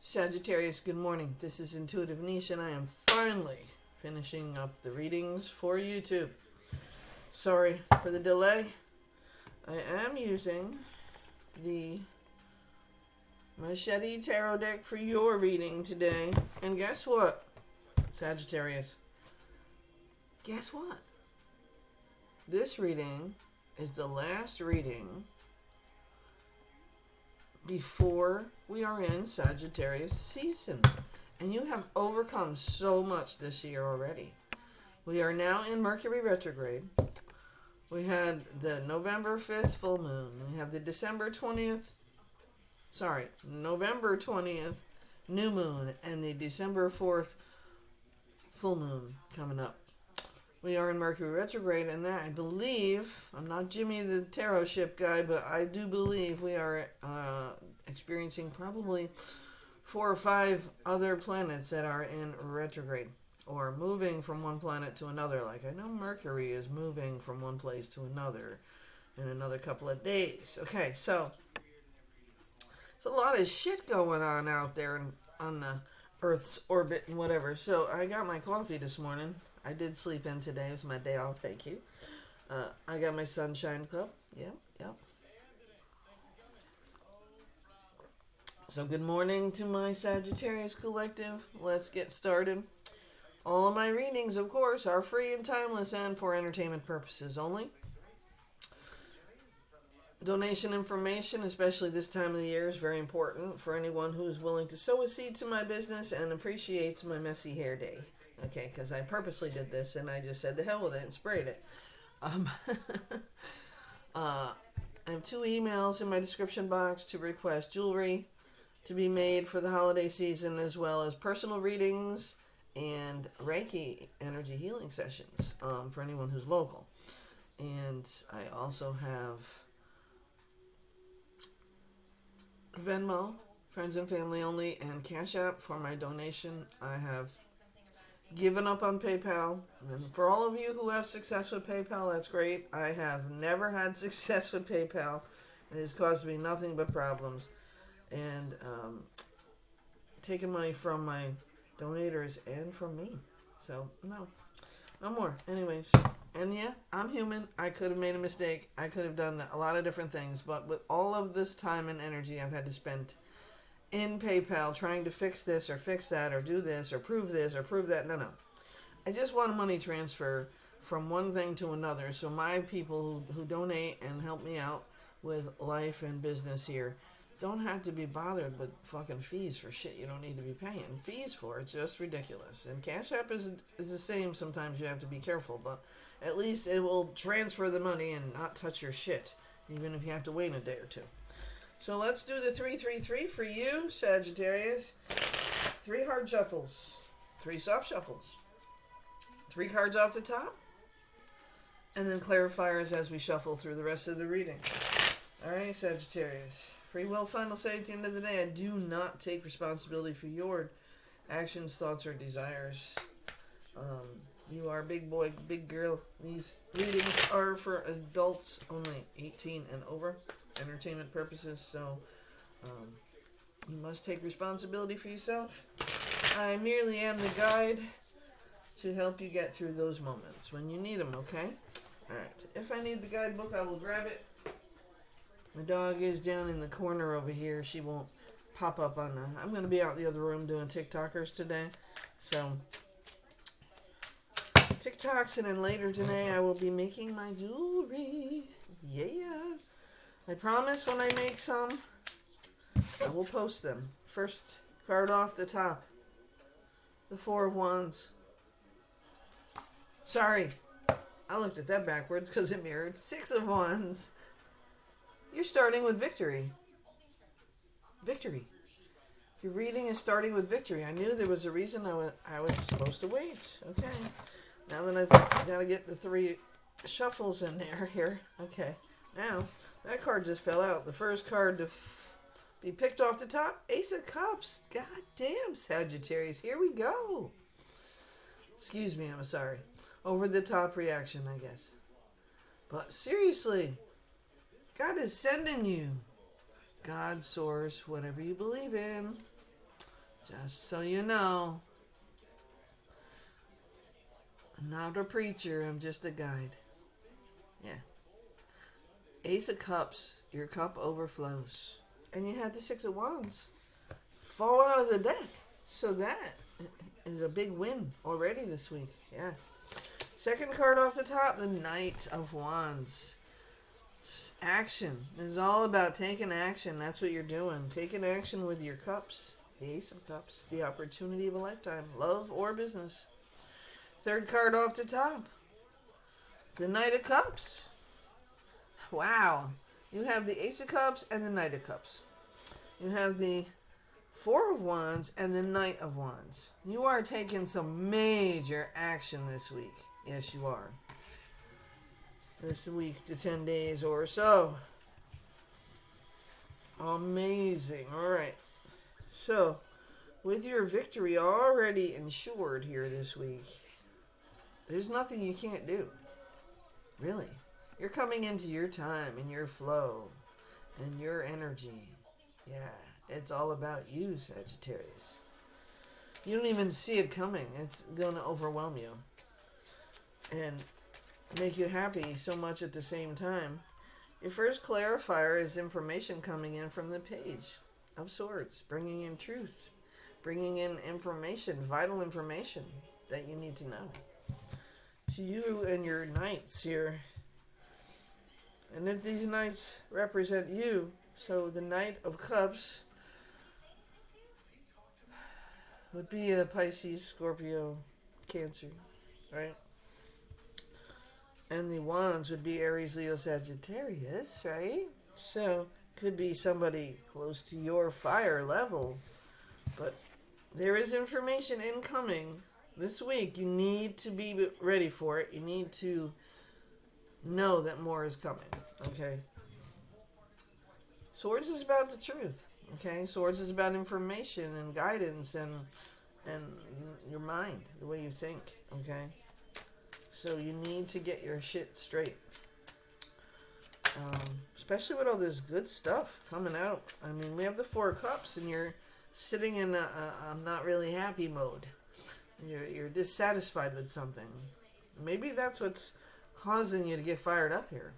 Sagittarius, good morning. This is Intuitive Niche, and I am finally finishing up the readings for YouTube. Sorry for the delay. I am using the Machete Tarot deck for your reading today. And guess what, Sagittarius? Guess what? This reading is the last reading before we are in Sagittarius season. And you have overcome so much this year already. We are now in Mercury retrograde. We had the November 5th full moon. We have the November 20th new moon and the December 4th full moon coming up. We are in Mercury retrograde, and that, I believe, I'm not Jimmy the tarot ship guy, but I do believe we are experiencing probably 4 or 5 other planets that are in retrograde or moving from one planet to another. Like, I know Mercury is moving from one place to another in another couple of days. Okay, so there's a lot of shit going on out there on the Earth's orbit and whatever. So I got my coffee this morning. I did sleep in today. It was my day off. Thank you. I got my sunshine cup. Yep. So good morning to my Sagittarius collective. Let's get started. All of my readings, of course, are free and timeless and for entertainment purposes only. Donation information, especially this time of the year, is very important for anyone who is willing to sow a seed to my business and appreciates my messy hair day. Okay, because I purposely did this and I just said the hell with it and sprayed it. I have 2 emails in my description box to request jewelry to be made for the holiday season, as well as personal readings and Reiki energy healing sessions for anyone who's local. And I also have Venmo, friends and family only, and cashapp for my donation. I have given up on PayPal, and for all of you who have success with PayPal, that's great. I have never had success with PayPal. It has caused me nothing but problems, and taking money from my donators and from me. So no more. Anyways, and yeah, I'm human. I could have made a mistake. I could have done a lot of different things, but with all of this time and energy I've had to spend in PayPal trying to fix this or fix that or do this or prove that. No. I just want a money transfer from one thing to another, so my people who donate and help me out with life and business here don't have to be bothered with fucking fees for shit you don't need to be paying fees for. It's just ridiculous. And Cash App is the same. Sometimes you have to be careful, but at least it will transfer the money and not touch your shit, even if you have to wait a day or two. So let's do the 333 for you, Sagittarius. 3 hard shuffles, 3 soft shuffles, 3 cards off the top, and then clarifiers as we shuffle through the rest of the reading. All right, Sagittarius. Free will final say at the end of the day, I do not take responsibility for your actions, thoughts, or desires. You are a big boy, big girl. These readings are for adults only, 18 and over, entertainment purposes. So you must take responsibility for yourself. I merely am the guide to help you get through those moments when you need them, okay? All right. If I need the guidebook, I will grab it. My dog is down in the corner over here. She won't pop up on the... I'm going to be out in the other room doing TikTokers today. So, TikToks, and then later today I will be making my jewelry. Yeah. I promise when I make some, I will post them. First card off the top. The 4 of Wands. Sorry. I looked at that backwards because it mirrored 6 of Wands. You're starting with victory. Victory. Your reading is starting with victory. I knew there was a reason I was supposed to wait. Okay. Now that I've got to get the 3 shuffles in there here. Okay. Now, that card just fell out. The first card to be picked off the top, Ace of Cups. God damn, Sagittarius. Here we go. Excuse me, I'm sorry. Over the top reaction, I guess. But seriously, God is sending you. God, source, whatever you believe in. Just so you know, I'm not a preacher, I'm just a guide. Yeah. Ace of Cups, your cup overflows. And you had the Six of Wands fall out of the deck. So that is a big win already this week. Yeah. Second card off the top, the Knight of Wands. Action is all about taking action. That's what you're doing. Taking action with your cups. The Ace of Cups. The opportunity of a lifetime. Love or business. Third card off the top, the Knight of Cups. Wow. You have the Ace of Cups and the Knight of Cups. You have the Four of Wands and the Knight of Wands. You are taking some major action this week. Yes, you are. This week to 10 days or so. Amazing. All right. So, with your victory already ensured here this week, there's nothing you can't do. Really. You're coming into your time and your flow and your energy. Yeah, it's all about you, Sagittarius. You don't even see it coming. It's going to overwhelm you and make you happy so much at the same time. Your first clarifier is information coming in from the Page of Swords, bringing in truth, bringing in information, vital information that you need to know. To you and your knights here. And if these knights represent you, so the Knight of Cups would be a Pisces, Scorpio, Cancer, right? And the Wands would be Aries, Leo, Sagittarius, right? So, could be somebody close to your fire level. But there is information incoming this week. You need to be ready for it. You need to know that more is coming, okay? Swords is about the truth, okay? Swords is about information and guidance and your mind, the way you think, okay? So you need to get your shit straight. Especially with all this good stuff coming out. I mean, we have the Four of Cups, and you're sitting in a I'm not really happy mode. You're dissatisfied with something. Maybe that's what's causing you to get fired up here.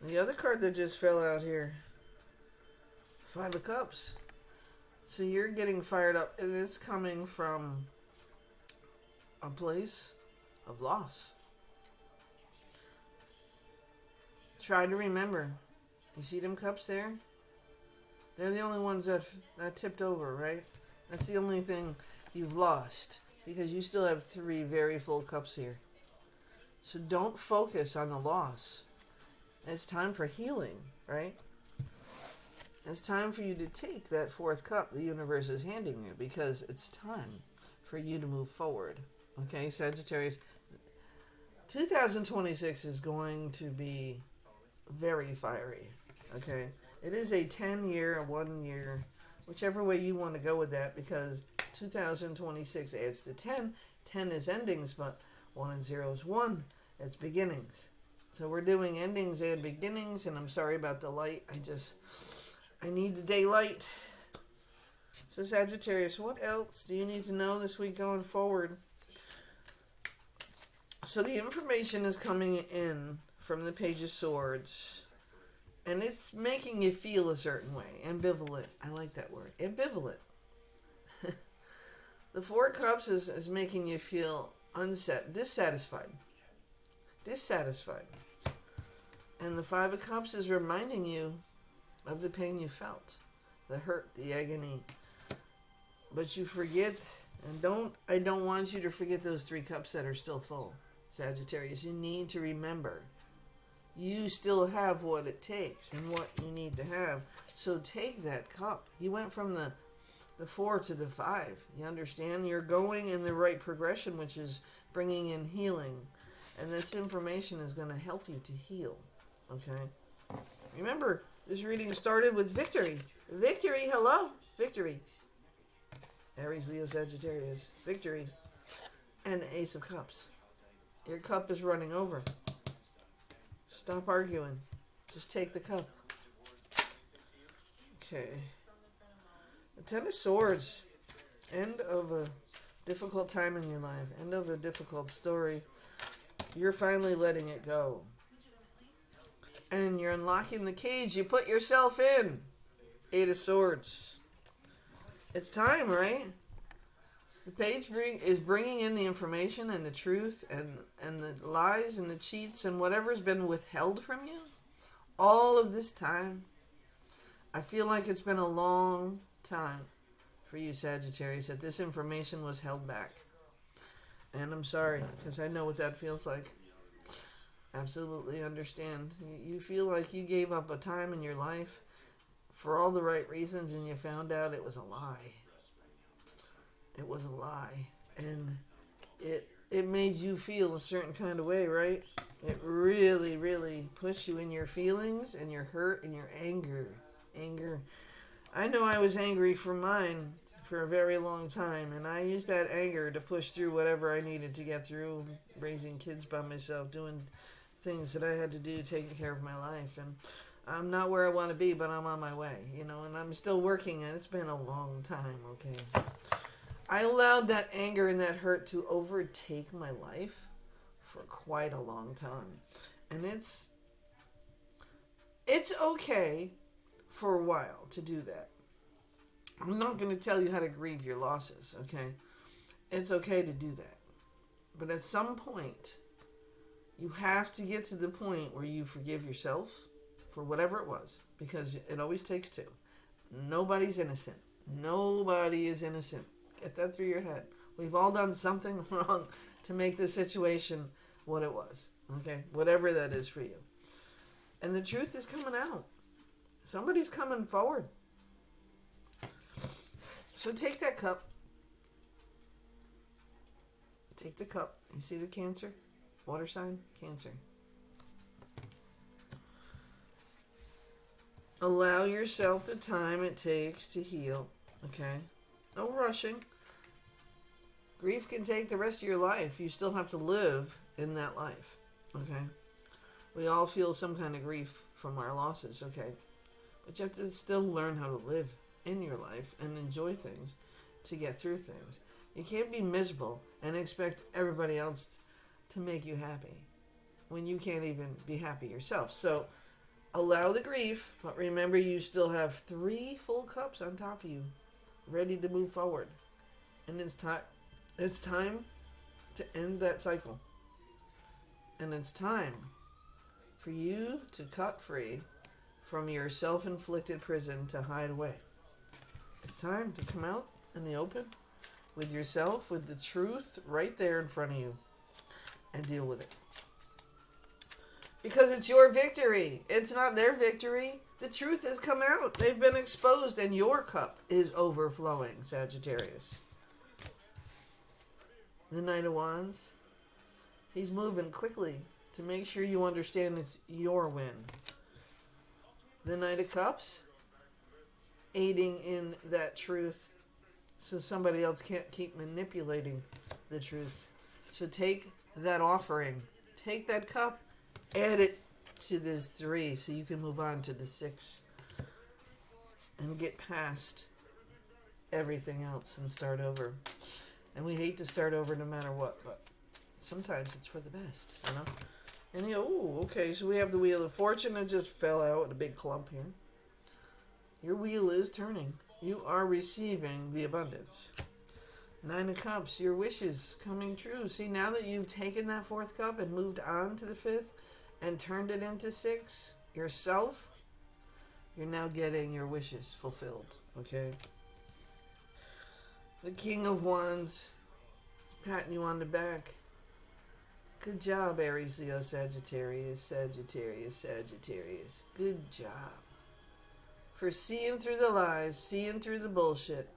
The other card that just fell out here, Five of Cups. So you're getting fired up, and it's coming from a place of loss. Try to remember. You see them cups there? They're the only ones that tipped over, right? That's the only thing you've lost, because you still have 3 very full cups here. So don't focus on the loss. It's time for healing, right? It's time for you to take that 4th cup the universe is handing you, because it's time for you to move forward. Okay, Sagittarius, 2026 is going to be very fiery. Okay, it is a 10-year, a 1 year, whichever way you want to go with that, because 2026 adds to 10. 10 is endings, but 1 and 0 is 1. It's beginnings. So we're doing endings and beginnings, and I'm sorry about the light. I need the daylight. So Sagittarius, what else do you need to know this week going forward? So the information is coming in from the Page of Swords, and it's making you feel a certain way. Ambivalent. I like that word. Ambivalent. The Four of Cups is making you feel dissatisfied. Dissatisfied. And the Five of Cups is reminding you of the pain you felt, the hurt, the agony. But you forget, and I don't want you to forget those 3 cups that are still full. Sagittarius, you need to remember, you still have what it takes and what you need to have. So take that cup. You went from the 4 to the 5. You understand? You're going in the right progression, which is bringing in healing. And this information is going to help you to heal. Okay? Remember, this reading started with victory. Victory, hello? Victory. Aries, Leo, Sagittarius. Victory. And the Ace of Cups. Your cup is running over. Stop arguing. Just take the cup. Okay. The Ten of Swords. End of a difficult time in your life. End of a difficult story. You're finally letting it go. And you're unlocking the cage you put yourself in. Eight of Swords. It's time, right? The page is bringing in the information and the truth and the lies and the cheats and whatever's been withheld from you. All of this time. I feel like it's been a long time for you, Sagittarius, that this information was held back. And I'm sorry, because I know what that feels like. Absolutely understand. You feel like you gave up a time in your life for all the right reasons, and you found out it was a lie. It was a lie. And it made you feel a certain kind of way, right? It really, really pushed you in your feelings and your hurt and your anger. I know I was angry for mine for a very long time, and I used that anger to push through whatever I needed to get through, raising kids by myself, doing things that I had to do, taking care of my life. And I'm not where I want to be, but I'm on my way, and I'm still working, and it's been a long time, okay? I allowed that anger and that hurt to overtake my life for quite a long time. And it's okay for a while to do that. I'm not going to tell you how to grieve your losses, okay? It's okay to do that. But at some point, you have to get to the point where you forgive yourself for whatever it was, because it always takes two. Nobody's innocent. Nobody is innocent. Get that through your head. We've all done something wrong to make the situation what it was, okay? Whatever that is for you. And the truth is coming out. Somebody's coming forward. So take that cup. Take the cup. You see the Cancer? Water sign? Cancer. Allow yourself the time it takes to heal. Okay? No rushing. Grief can take the rest of your life. You still have to live in that life. Okay? We all feel some kind of grief from our losses. Okay? But you have to still learn how to live in your life and enjoy things to get through things. You can't be miserable and expect everybody else to make you happy when you can't even be happy yourself. So allow the grief, but remember you still have 3 full cups on top of you ready to move forward. And it's time to end that cycle. And it's time for you to cut free from your self-inflicted prison to hide away. It's time to come out in the open with yourself, with the truth right there in front of you, and deal with it. Because it's your victory. It's not their victory. The truth has come out. They've been exposed, and your cup is overflowing, Sagittarius. The Knight of Wands. He's moving quickly to make sure you understand it's your win. The Knight of Cups. Aiding in that truth so somebody else can't keep manipulating the truth. So take that offering. Take that cup. Add it to this 3 so you can move on to the 6 and get past everything else and start over. And we hate to start over no matter what, but sometimes it's for the best, And okay, so we have the Wheel of Fortune that just fell out in a big clump here. Your wheel is turning. You are receiving the abundance. 9 of Cups, your wishes coming true. See, now that you've taken that 4th cup and moved on to the 5th and turned it into 6, yourself, you're now getting your wishes fulfilled, okay? The King of Wands is patting you on the back. Good job, Aries, Leo, Sagittarius, Sagittarius, Sagittarius. Good job. For seeing through the lies, seeing through the bullshit,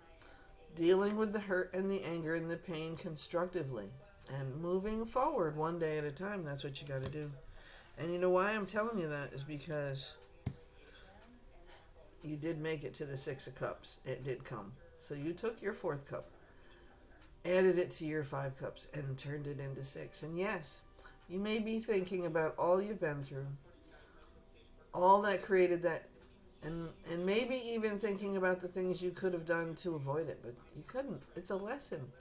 dealing with the hurt and the anger and the pain constructively, and moving forward one day at a time. That's what you got to do. And you know why I'm telling you that is because you did make it to the 6 of Cups. It did come. So you took your 4th cup, added it to your 5 cups, and turned it into 6. And yes, you may be thinking about all you've been through, all that created that and maybe even thinking about the things you could have done to avoid it, but you couldn't. It's a lesson.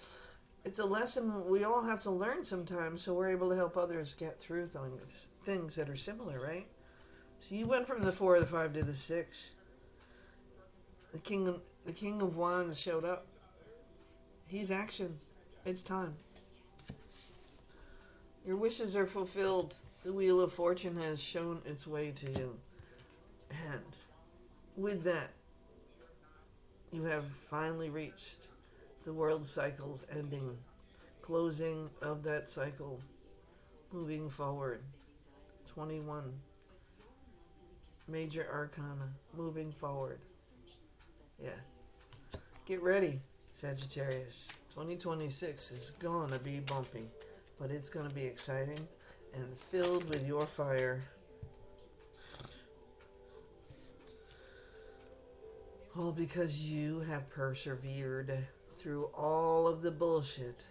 It's a lesson we all have to learn sometimes, so we're able to help others get through things that are similar, right? So you went from the 4 to the 5 to the 6. The King of Wands showed up. He's action. It's time. Your wishes are fulfilled. The Wheel of Fortune has shown its way to you. And with that, you have finally reached the world cycle's ending, closing of that cycle, moving forward. 21 major arcana, moving forward. Yeah. Get ready, Sagittarius. 2026 is gonna be bumpy, but it's gonna be exciting and filled with your fire. All because you have persevered through all of the bullshit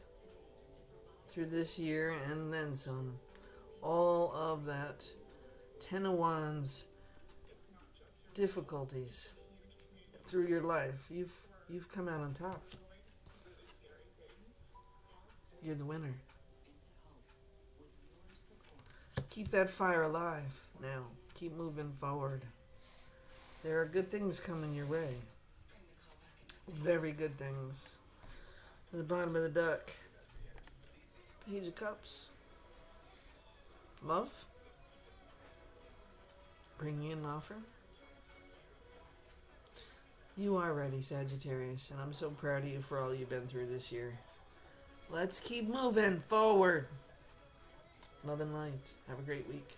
through this year and then some. All of that 10 of Wands difficulties through your life. You've come out on top. You're the winner. Keep that fire alive now. Keep moving forward. There are good things coming your way. Very good things. At the bottom of the deck, Page of Cups. Love. Bringing in an offer. You are ready, Sagittarius, and I'm so proud of you for all you've been through this year. Let's keep moving forward. Love and light. Have a great week.